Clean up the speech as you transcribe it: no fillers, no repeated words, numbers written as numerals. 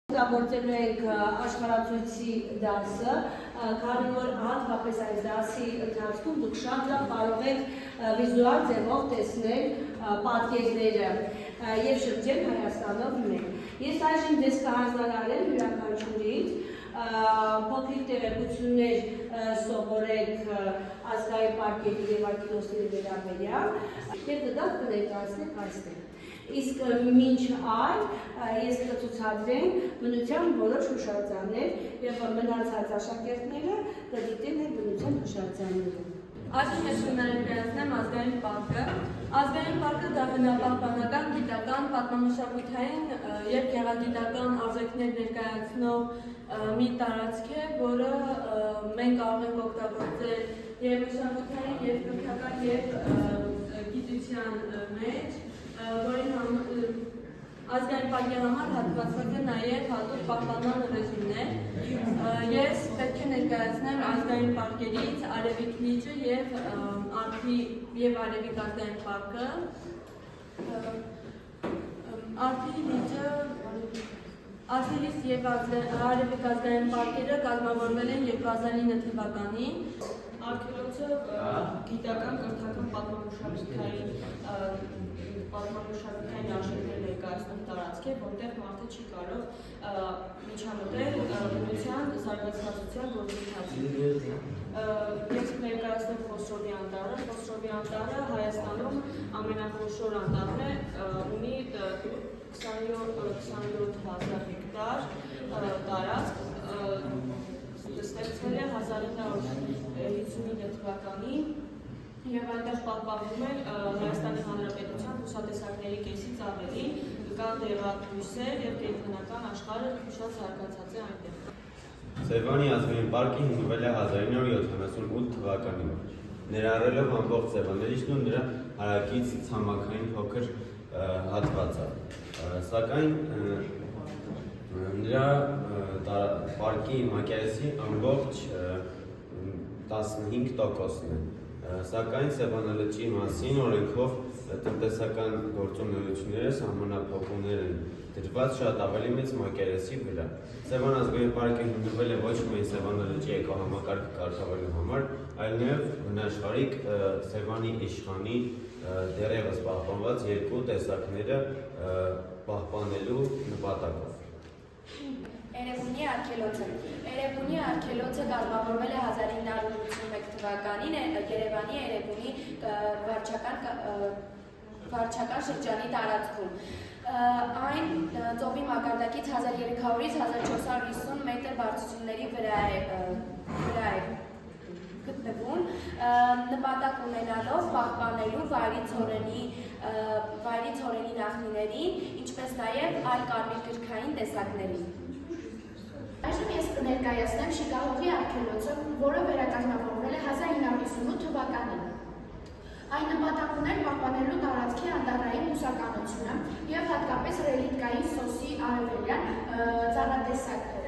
Գործելու ենք աշխարհացույցի դասը, քանի որ հատկապես այս դասի ընթացքում դուք շատ լավ կարող եք վիզուալ ձևով տեսնել պատկերները եւ շրջել Հայաստանով մեկ։ Ես այժմ ձեզ կհանձնարարեմ յուրաքանչյուրից փոքրիկ տեղեկություններ սովորեք ազգային պարկերի եւ արկելոցների վերաբերյալ եւ դա կներկայացնենք այստեղ։ Իսկ մինչ այդ ես կցուցադրեմ բնության որոշ հուշարձաններ եւ մնացած աշակերտները կդիտեն այդ բնության հուշարձանները։ Այսօր ես կներկայացնեմ ազգային պարկը։ Ազգային պարկը դա բնապահպանական, գիտական, պատմամշակութային եւ գեղագիտական արժեքներ ներկայացնող մի տարածք է, որը մենք կարող ենք օգտագործել եւ մշակութային, եւ կրթական, եւ գիտության մեջ, որին ազգային պարկի համար հատկացված է նաև հատուկ պահպանման ռեժիմներ։ Ես պետք է ներկայացնեմ ազգային պարկերից Արևիկ լիճը եւ Արևիկ ազգային պարկը։ Արևիկ լիճը, Ալթելիս եւ Արևիկ ազգային պարկերը կազմավորվել են 2009 թվականին։ Արգելոցը գիտական, կրթական, պատմամշակութային արժեքներ ներկայացնող տարածք է, որտեղ մարդը չի կարող միջամտել բնության զարգացվածության գործընթացին։ Ես ներկայացնեմ Խոսրովի անտառը։ Խոսրովի անտառը Հայաստանում ամենախոշոր անտառն է, ունի 27,000 հեկտար տարածք, ստեղծվել է 1959 թվականին եւ այնտեղ պահպանվում են Հայաստանի Հանրապետության բուսատեսակների կեսից ավելի, կան դեղատույսեր եւ կենդանական աշխարհը շատ զարգացած է այնտեղ։ Սևանի ազգային պարկը հիմնվել է 1978 թվականին, ներառելով ամբողջ Սևանելիչն ու նրա հարակից ցամաքային փոքր հատվածը, սակայն նրա պարկի մակերեսի ամբողջ 15%-ն է, սակայն Սևանելիչի մասին օրենքով տնտեսական գործունեությունները սահմանափակումներ են դրված շատ ավելի մեծ մակերեսի վրա։ Սևան ազգային պարկը հիմնվել է ոչ միայն Սևանելիչի էկոհամակարգը կարգավորելու համար, այլ նաև վնաշխարհիկ Սևանի իշխանի դեռևս պահպանված երկու տեսակները պահպանելու նպատակով։ Էրեբունի արգելոցը։ Էրեբունի արգելոցը կազմավորվել է 1981 թվականին Երևանի Էրեբունի վարչական շրջանի տարածքում։ Այն ծովի մակարդակից 1300-ից 1450 մետր բարձրությունների վրա է գտնվում, նպատակ ունենալով պահպանելու վայրի ցորենի նախնիներին, ինչպես նաև այլ կարմիր գրքային տեսակներին։ Այժմ ես կներկայացնեմ Շիկահողի արգելոցը, որը վերակազմավորվել է 1958 թվականին։ Այն նպատակ ուներ պահպանելու տարածքի անտառային բուսականությունը եւ հատկապես ռելիկտային սոսի արևելյան ծառատեսակը։